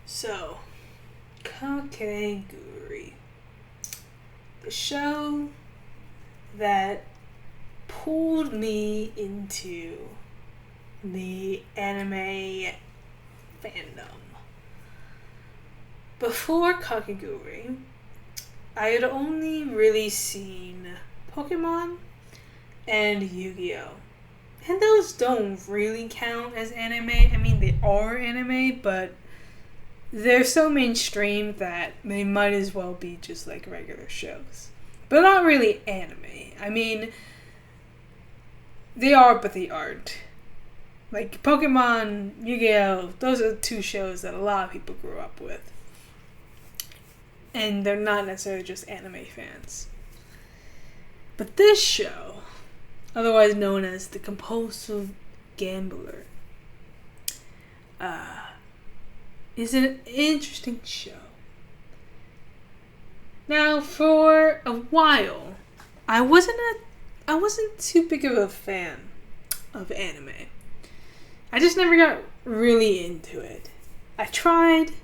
So, Kakegurui. The show that pulled me into the anime fandom. Before Kakegurui, I had only really seen Pokemon and Yu-Gi-Oh! And those don't really count as anime. I mean, they are anime, but they're so mainstream that they might as well be just like regular shows. But not really anime. I mean, they are, but they aren't. Like Pokemon, Yu-Gi-Oh! Those are two shows that a lot of people grew up with. And they're not necessarily just anime fans. But this show, otherwise known as the Compulsive Gambler, is an interesting show. Now, for a while, I wasn't too big of a fan of anime. I just never got really into it. I tried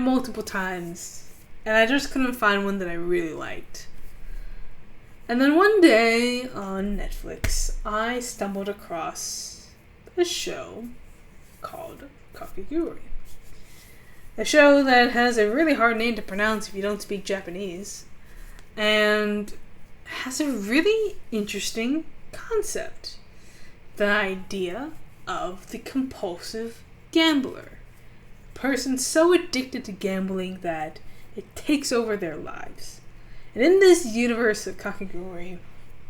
multiple times, and I just couldn't find one that I really liked. And then one day on Netflix, I stumbled across a show called Kakegurui. A show that has a really hard name to pronounce if you don't speak Japanese, and has a really interesting concept. The idea of the compulsive gambler. A person so addicted to gambling that it takes over their lives. And in this universe of Kakegurui,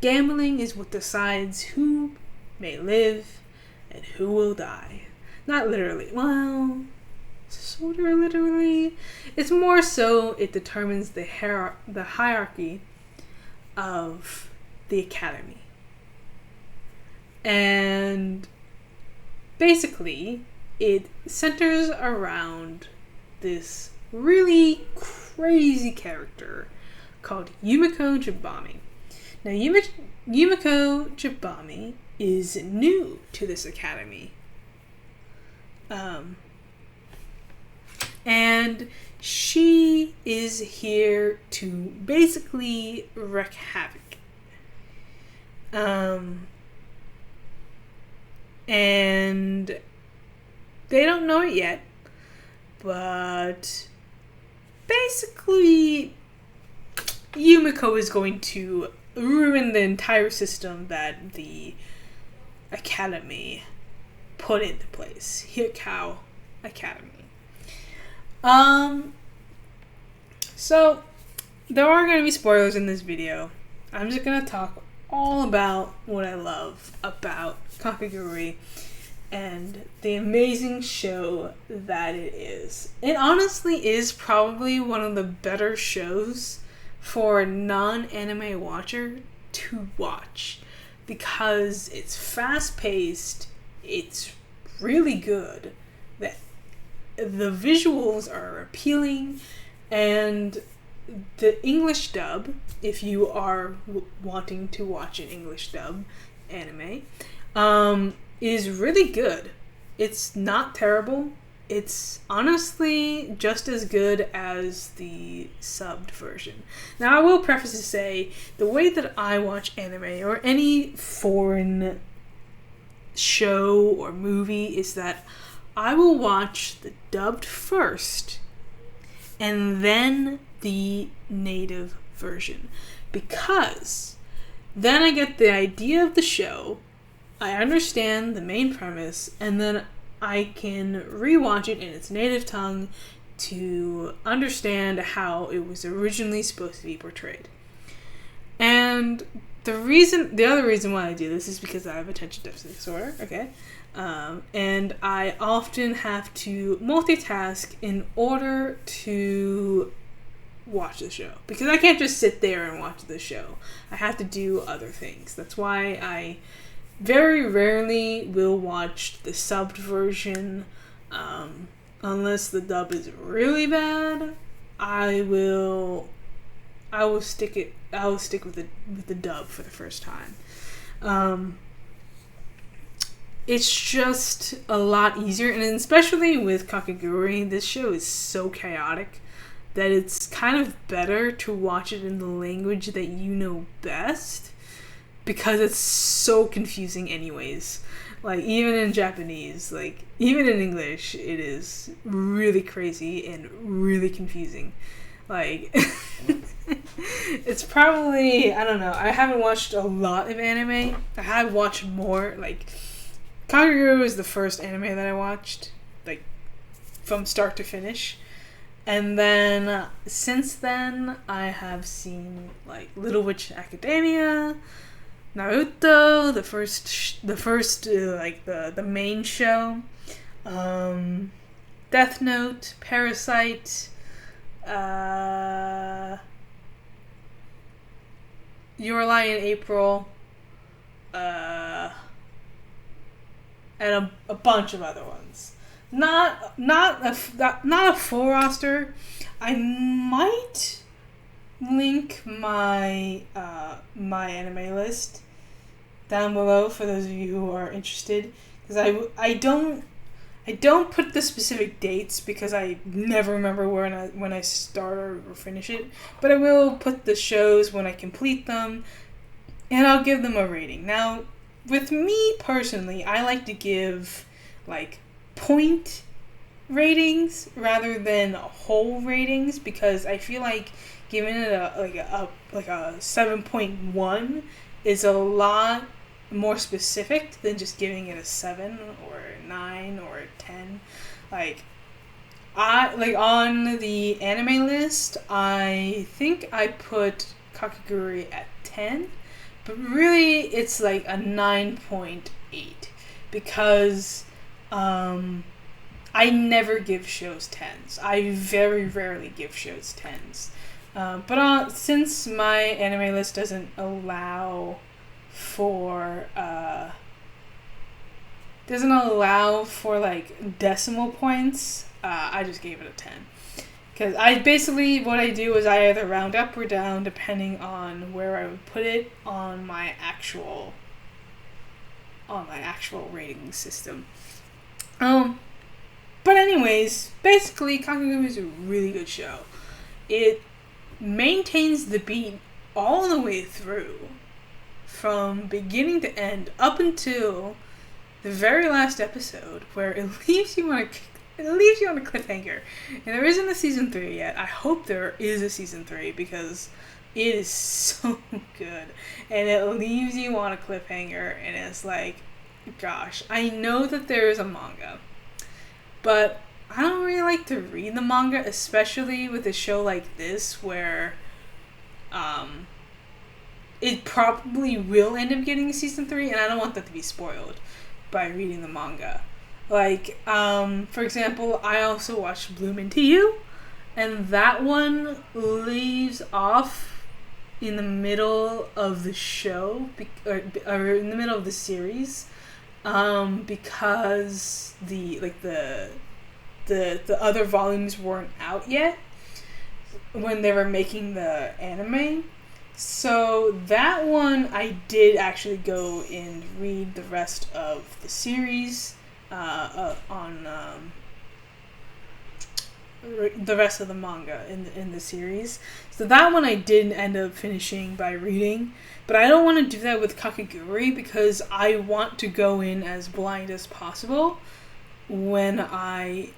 gambling is what decides who may live and who will die. Not literally. Well, sort of literally. It's more so it determines the hierarchy of the academy. And basically, it centers around this really crazy character called Yumiko Jabami. Now, Yumiko Jabami is new to this academy. And she is here to basically wreak havoc. And they don't know it yet, but basically Yumiko is going to ruin the entire system that the academy put into place. Hirikau Academy. So there are going to be spoilers in this video. I'm just going to talk all about what I love about Kakegurui and the amazing show that it is. It honestly is probably one of the better shows for a non-anime watcher to watch because it's fast-paced, it's really good, the visuals are appealing, and the English dub, if you are wanting to watch an English dub anime, is really good. It's not terrible. It's honestly just as good as the subbed version. Now, I will preface to say, the way that I watch anime or any foreign show or movie is that I will watch the dubbed first and then the native version, because then I get the idea of the show, I understand the main premise, and then I can rewatch it in its native tongue to understand how it was originally supposed to be portrayed. And the other reason why I do this is because I have attention deficit disorder, okay? And I often have to multitask in order to watch the show. Because I can't just sit there and watch the show. I have to do other things. That's why I very rarely will watch the subbed version. Unless the dub is really bad, I will stick with the dub for the first time. it's just a lot easier, and especially with Kakegurui, this show is so chaotic that it's kind of better to watch it in the language that you know best, because it's so confusing anyways. Like, even in Japanese, like, even in English, it is really crazy and really confusing. Like, it's probably, I don't know, I haven't watched a lot of anime. I have watched more, like, Kakegurui was the first anime that I watched, like, from start to finish. And then, since then, I have seen, like, Little Witch Academia, Naruto, the first, like, the main show, Death Note, Parasite, Your Lie in April, and a bunch of other ones. Not a full roster. I might link my my anime list down below for those of you who are interested, because I don't put the specific dates because I never remember when I start or finish it, but I will put the shows when I complete them, and I'll give them a rating. Now, with me personally, I like to give like point ratings rather than whole ratings, because I feel like giving it a 7.1 is a lot more specific than just giving it a 7 or a 9 or a 10. Like, on the anime list, I think I put Kakegurui at 10, but really it's like a 9.8, because I never give shows 10s. I very rarely give shows 10s. But since my anime list doesn't allow for like decimal points, I just gave it a 10. Because what I do is I either round up or down depending on where I would put it on my actual rating system. But anyways, basically, Kakegurui is a really good show. It maintains the beat all the way through, from beginning to end, up until the very last episode, where it leaves you on a cliffhanger. And there isn't a season 3 yet. I hope there is a season 3, because it is so good, and it leaves you on a cliffhanger, and it's like, gosh, I know that there is a manga, but I don't really like to read the manga, especially with a show like this, where it probably will end up getting a season 3, and I don't want that to be spoiled by reading the manga. Like, for example, I also watched Bloom Into You, and that one leaves off in the middle of the show, or in the middle of the series, because the other volumes weren't out yet when they were making the anime. So that one, I did actually go and read the rest of the series on the rest of the manga in the series. So that one I did end up finishing by reading, but I don't want to do that with Kakegurui, because I want to go in as blind as possible when I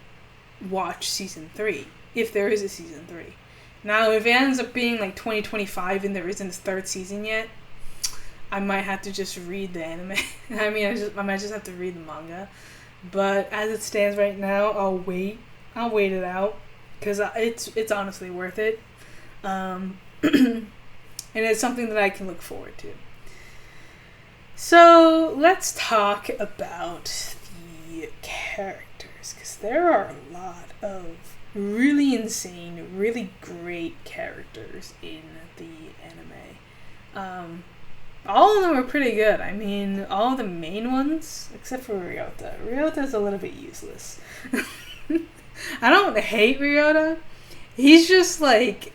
watch season 3, if there is a season 3. Now, if it ends up being like 2025 and there isn't a third season yet, I might have to just read the anime. I might just have to read the manga. But as it stands right now, I'll wait it out, because it's honestly worth it. And it's something that I can look forward to. So let's talk about the characters, because there are a lot of really insane, really great characters in the anime. All of them are pretty good. I mean, all the main ones, except for Ryota. Ryota's a little bit useless. I don't hate Ryota. He's just like,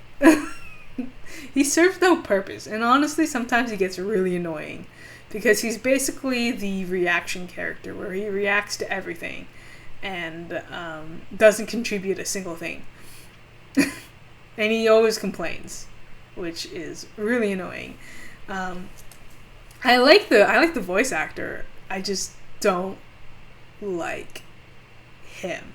he serves no purpose. And honestly, sometimes he gets really annoying. because he's basically the reaction character where he reacts to everything and doesn't contribute a single thing. And he always complains, which is really annoying. I like the voice actor. I just don't like him.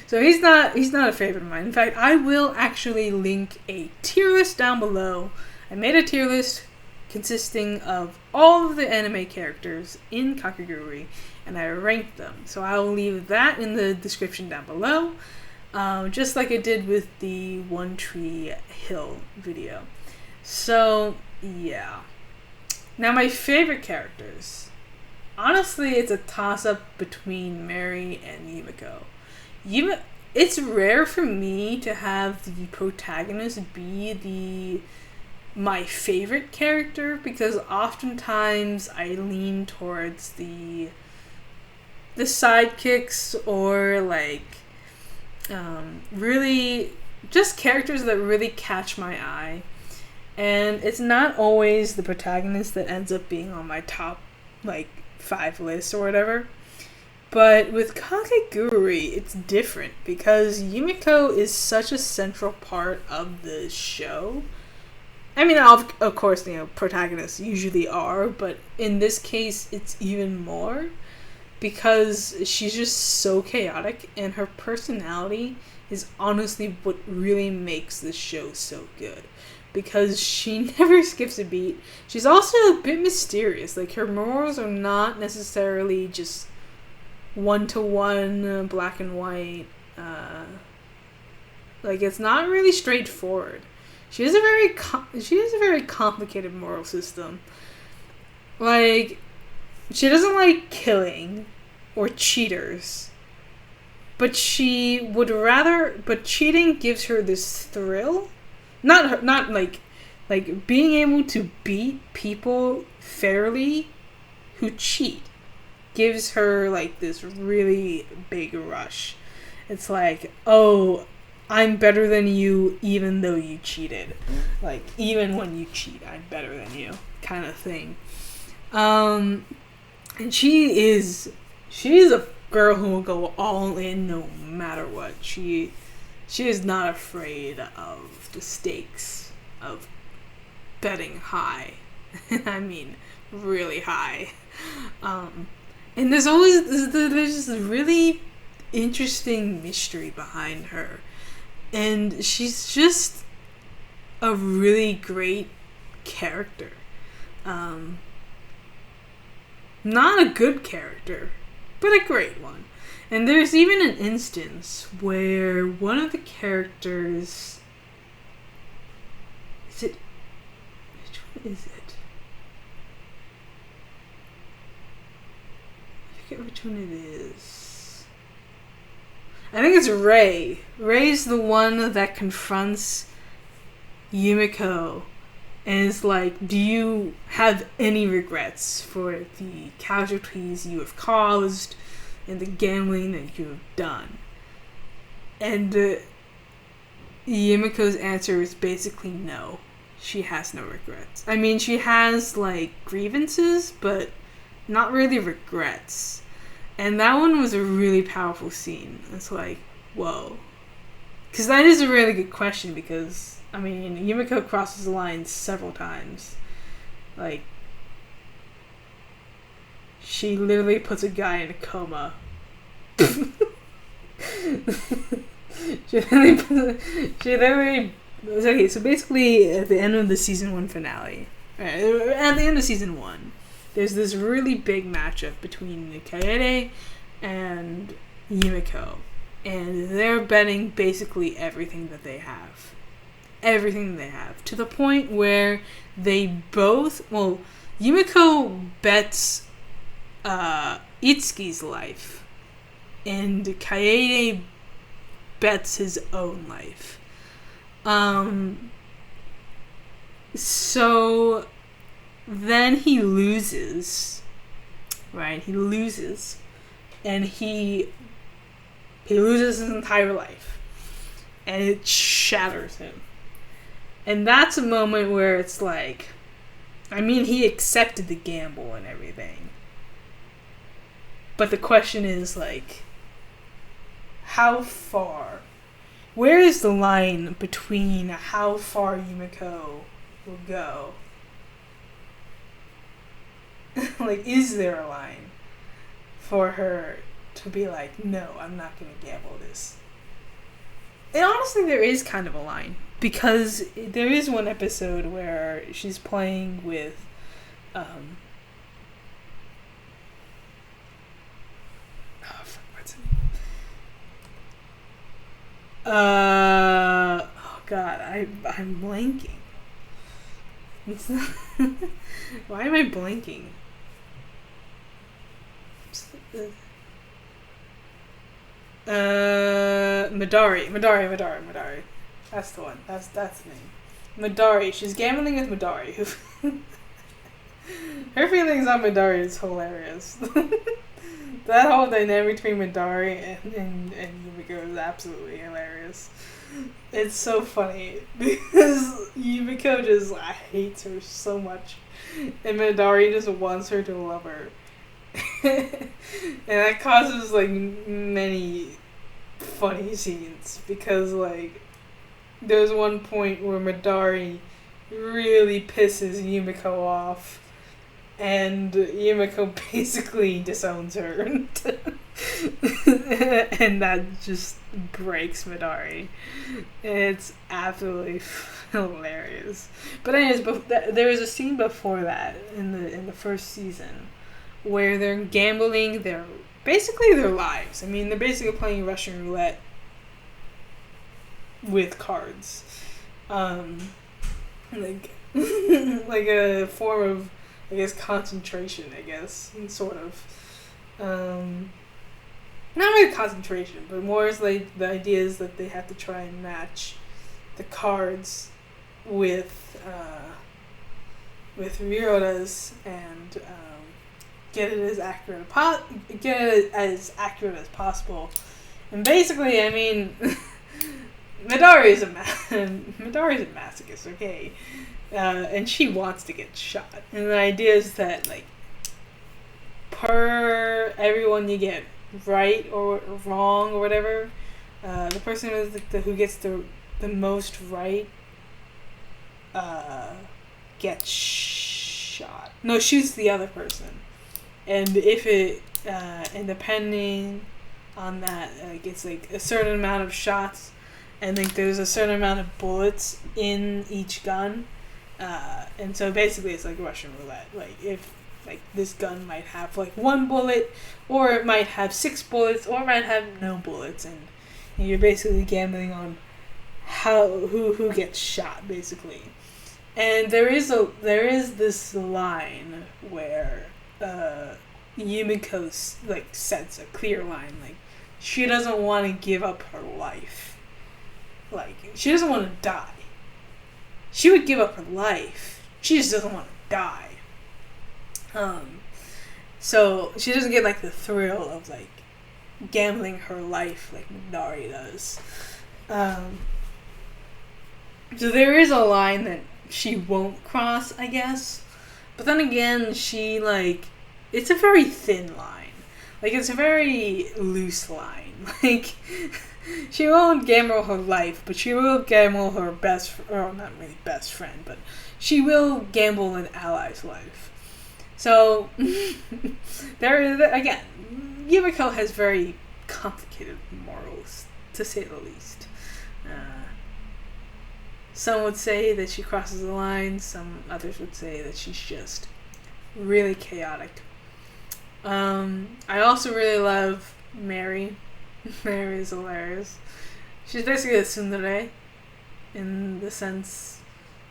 So he's not a favorite of mine. In fact, I will actually link a tier list down below. I made a tier list consisting of all of the anime characters in Kakegurui, and I ranked them. So I'll leave that in the description down below, just like I did with the One Tree Hill video. So yeah. Now my favorite characters. Honestly, it's a toss-up between Mary and Yumiko. It's rare for me to have the protagonist be my favorite character, because oftentimes I lean towards the sidekicks, or like really just characters that really catch my eye. And it's not always the protagonist that ends up being on my top, like, 5 lists or whatever. But with Kakegurui, it's different because Yumiko is such a central part of the show. I mean, of course, protagonists usually are, but in this case, it's even more because she's just so chaotic, and her personality is honestly what really makes this show so good. Because she never skips a beat. She's also a bit mysterious. Like, her morals are not necessarily just one-to-one, black and white. Like, it's not really straightforward. She has a very complicated moral system. Like, she doesn't like killing or cheaters. But cheating gives her this thrill. Not like being able to beat people fairly who cheat gives her like this really big rush. It's like, oh, I'm better than you even though you cheated. Like, even when you cheat, I'm better than you, kind of thing. And she is a girl who will go all in no matter what. She is not afraid of the stakes of betting high. I mean, really high. And there's this really interesting mystery behind her. And she's just a really great character. Not a good character, but a great one. And there's even an instance where one of the characters... Which one is it? I forget which one it is. I think it's Ray. Ray's the one that confronts Yumiko and is like, do you have any regrets for the casualties you have caused and the gambling that you have done? And Yumiko's answer is basically no. She has no regrets. I mean, she has, like, grievances, but not really regrets. And that one was a really powerful scene. It's like, whoa. Because that is a really good question, because, I mean, Yumiko crosses the line several times. Like, she literally puts a guy in a coma. Okay, so basically at the end of the season 1 finale, at the end of season 1, there's this really big matchup between Kaede and Yumiko, and they're betting basically everything that they have. To the point where they both, well, Yumiko bets Itsuki's life, and Kaede bets his own life. So then he loses, right? He loses, and he loses his entire life, and it shatters him. And that's a moment where it's like, I mean, he accepted the gamble and everything. But the question is, like, how far? Where is the line between how far Yumiko will go? Like, is there a line for her to be like, no, I'm not going to gamble this? And honestly, there is kind of a line. Because there is one episode where she's playing with, what's her name? Oh God, I'm blanking. Why am I blanking? Madari. That's the one. That's the name. Madari. She's gambling with Madari. Her feelings on Madari is hilarious. That whole dynamic between Madari and Yumiko is absolutely hilarious. It's so funny because Yumiko just hates her so much, and Madari just wants her to love her, and that causes like many funny scenes because like there's one point where Madari really pisses Yumiko off, and Yumiko basically disowns her. And that just breaks Madari. It's absolutely hilarious. But anyways, there was a scene before that in the first season where they're gambling their lives. I mean, they're basically playing Russian roulette with cards. Like like a form of, I guess, concentration, I guess, sort of. Not really concentration, but more as like the idea is that they have to try and match the cards with Ryota's and get it as accurate as possible. And basically, I mean, Madari is a masochist, okay, and she wants to get shot. And the idea is that like per everyone you get right or wrong or whatever, the person who gets the most right gets shot. No, shoots the other person, and if it and depending on that, it's like a certain amount of shots, and like there's a certain amount of bullets in each gun, and so basically it's like Russian roulette. Like if like this gun might have like one bullet, or it might have 6 bullets, or it might have no bullets, and you're basically gambling on who gets shot basically. And there is this line where Yumiko like sets a clear line, like she doesn't want to give up her life, like she doesn't want to die. She would give up her life, she just doesn't want to die. So she doesn't get like the thrill of like gambling her life like Madari does. So there is a line that she won't cross, I guess. But then again, she like, it's a very thin line. Like it's a very loose line. Like she won't gamble her life, but she will gamble her not really best friend, but she will gamble an ally's life. So, again, Yumiko has very complicated morals, to say the least. Some would say that she crosses the line, some others would say that she's just really chaotic. I also really love Mary. Mary is hilarious. She's basically a tsundere, in the sense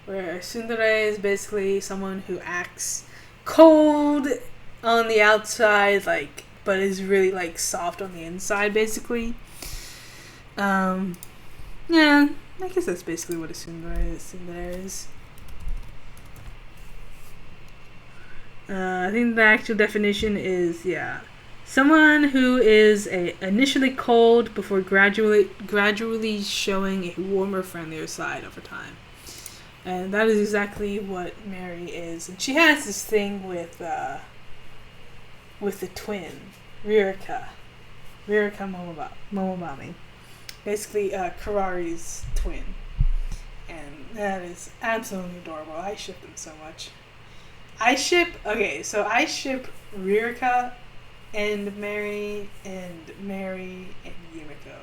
where a tsundere is basically someone who acts cold on the outside, like, but is really like soft on the inside, basically. Yeah, I guess that's basically what a tsundere is. I think the actual definition is, someone who is initially cold before gradually showing a warmer, friendlier side over time. And that is exactly what Mary is. And she has this thing with the twin, Ririka Momobami. Basically, Karari's twin. And that is absolutely adorable. I ship them so much. I ship Ririka and Mary and Yumiko.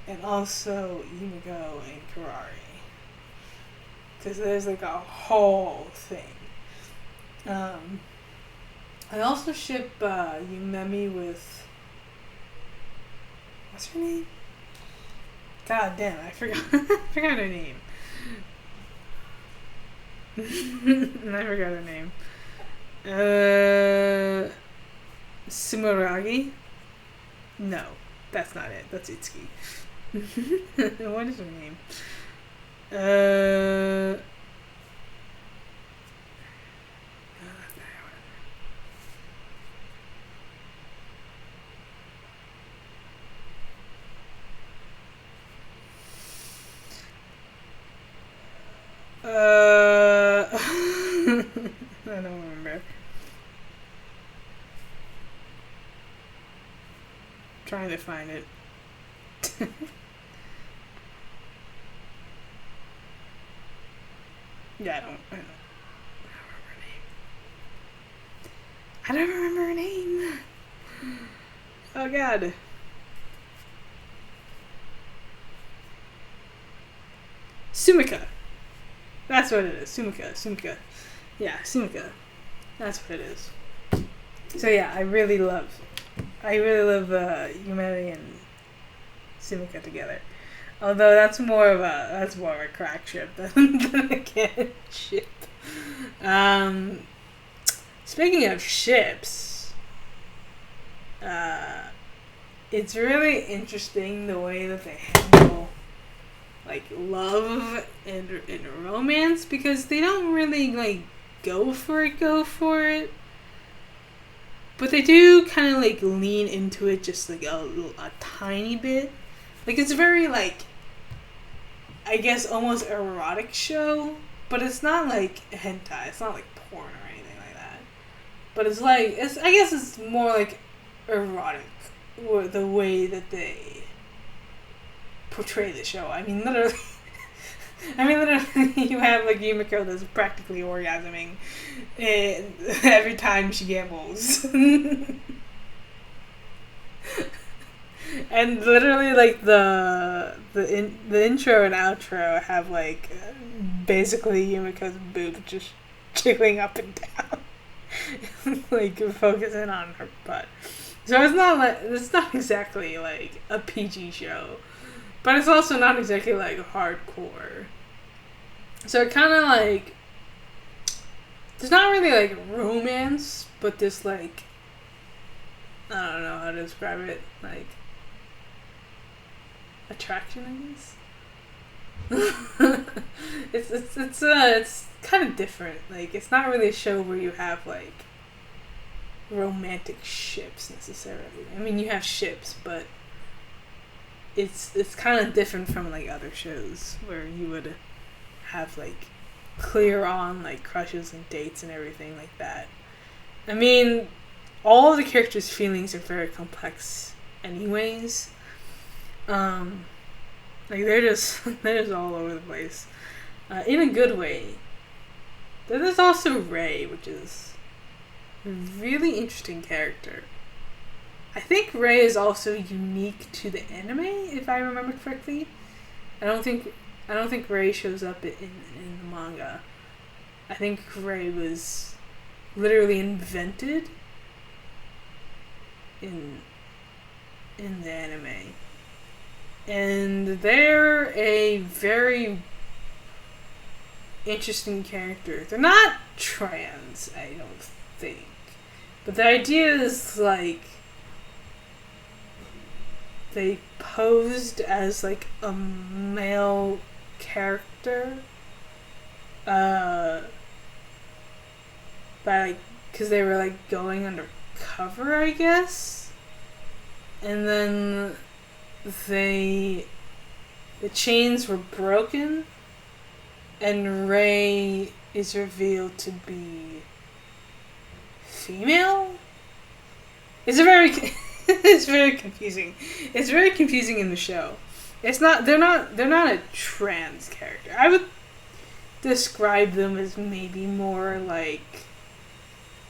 And also Yumiko and Karari. Because there's like a whole thing. I also ship Yumemi with... What's her name? God damn, I forgot her name. I forgot her name. Sumuragi? No, that's not it. That's Itsuki. What is her name? I don't remember. Trying to find it. Yeah, I don't remember her name. Oh god. Sumika. That's what it is. Sumika. Yeah, Sumika. That's what it is. So yeah, I really love Yumeri and Sumika together. Although that's more of a crack ship than a canon ship. Speaking of ships, it's really interesting the way that they handle like love and romance, because they don't really like go for it, but they do kind of like lean into it just like a tiny bit. Like it's very like, I guess almost erotic show, but it's not like hentai. It's not like porn or anything like that. But it's like I guess it's more like erotic, or the way that they portray the show. I mean, literally, you have like Yumiko that's practically orgasming every time she gambles. And literally, like the intro and outro have like basically Yumiko's boob just jiggling up and down, like focusing on her butt. So it's not exactly like a PG show, but it's also not exactly like hardcore. So it kind of like, there's not really like romance, but this like, I don't know how to describe it, like attraction, I guess. It's kind of different. Like it's not really a show where you have like romantic ships necessarily. I mean, you have ships, but it's kind of different from like other shows where you would have like clear on like crushes and dates and everything like that. I mean, all of the characters' feelings are very complex anyways. Like they're just all over the place, in a good way. Then there's also Rei, which is a really interesting character. I think Rei is also unique to the anime, if I remember correctly. I don't think Rei shows up in the manga. I think Rei was literally invented in the anime. And they're a very interesting character. They're not trans, I don't think. But the idea is like they posed as like a male character by like, because they were like going undercover, I guess. And then the chains were broken and Rei is revealed to be female. It's it's very confusing. It's very confusing in the show. They're not a trans character. I would describe them as maybe more like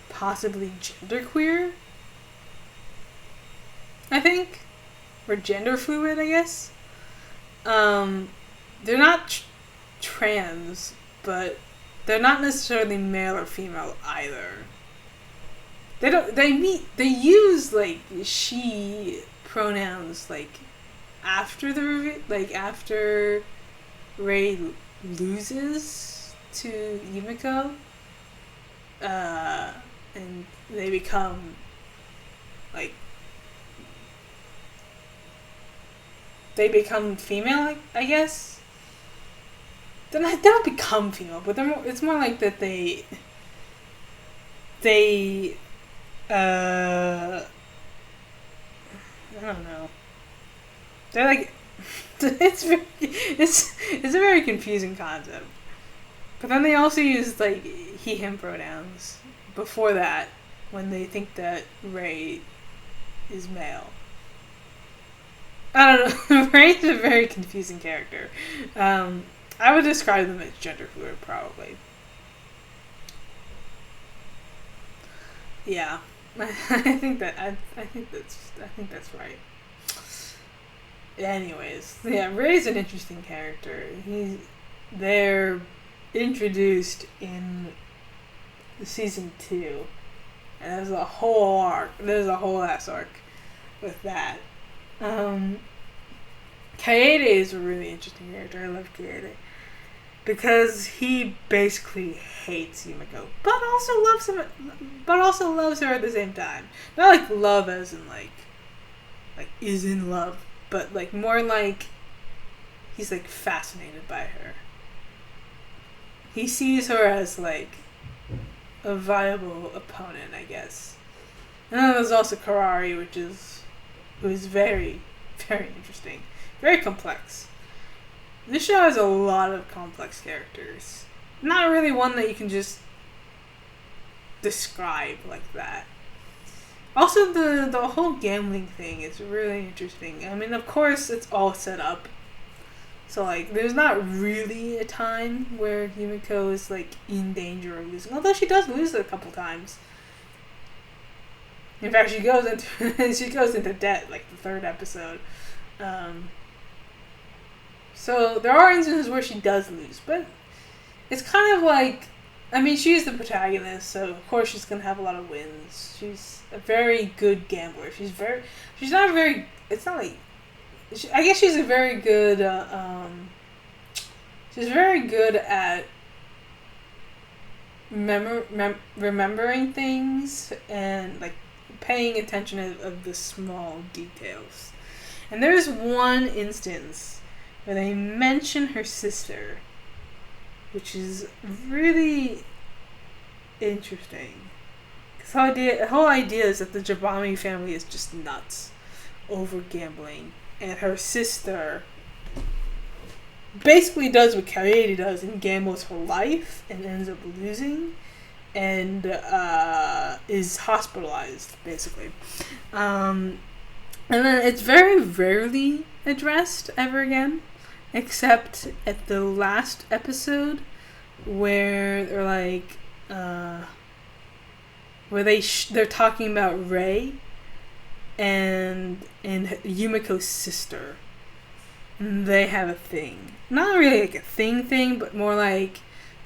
possibly genderqueer, I think, or gender fluid, I guess. They're not trans, but they're not necessarily male or female either. They use like she pronouns like after after Rei loses to Yumiko, and they become female, I guess. They don't become female, but it's more like that they I don't know. They're like it's a very confusing concept. But then they also use like he him pronouns before that when they think that Rei is male. I don't know. Rei's a very confusing character. I would describe them as genderfluid, probably. Yeah, I think that's right. Anyways, yeah, Rei's an interesting character. They're introduced in season 2, and there's a whole arc. There's a whole ass arc with that. Kaede is a really interesting character. I love Kaede because he basically hates Yumiko, but also loves her at the same time. Not like love as in like is in love, but like more like he's like fascinated by her. He sees her as like a viable opponent, I guess. And then there's also Karari, who is very, very interesting. Very complex. This show has a lot of complex characters. Not really one that you can just describe like that. Also, the whole gambling thing is really interesting. I mean, of course, it's all set up. So, like, there's not really a time where Yumiko is, like, in danger of losing. Although she does lose it a couple times. In fact, she goes into debt, like, the 3rd episode. So there are instances where she does lose, but it's kind of like, I mean, she's the protagonist, so of course she's gonna have a lot of wins. She's a very good gambler. I guess she's a very good, she's very good at remembering things and like paying attention of the small details. And there's one instance where they mention her sister, which is really interesting. Because the whole idea is that the Jabami family is just nuts over gambling. And her sister basically does what Kaede does and gambles her life and ends up losing and is hospitalized, basically. And then it's very rarely addressed ever again, except at the last episode where they're like, where they're talking about Rei and Yumiko's sister. And they have a thing. Not really like a thing, but more like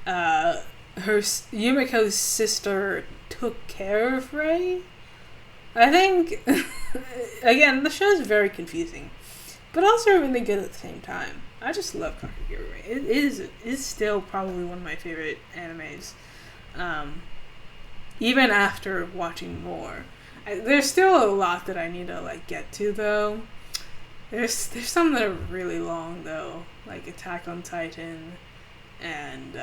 Yumiko's sister took care of Rei. I think, again, the show is very confusing, but also really good at the same time. I just love Kakegurui. It is still probably one of my favorite animes, even after watching more. There's still a lot that I need to like get to though. There's some that are really long though, like Attack on Titan, and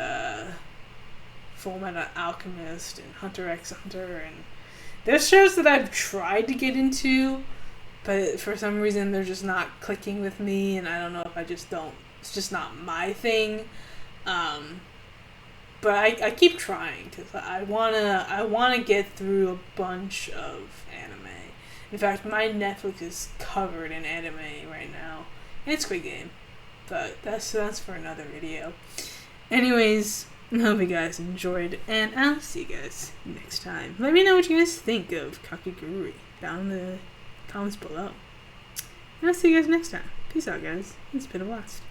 Fullmetal Alchemist, and Hunter x Hunter, and there's shows that I've tried to get into, but for some reason they're just not clicking with me, and I don't know if I just don't. It's just not my thing. But I keep trying because I wanna get through a bunch of anime. In fact, my Netflix is covered in anime right now, and it's Squid Game. But that's for another video. Anyways, I hope you guys enjoyed, and I'll see you guys next time. Let me know what you guys think of Kakegurui down in the comments below. And I'll see you guys next time. Peace out, guys. It's been a blast.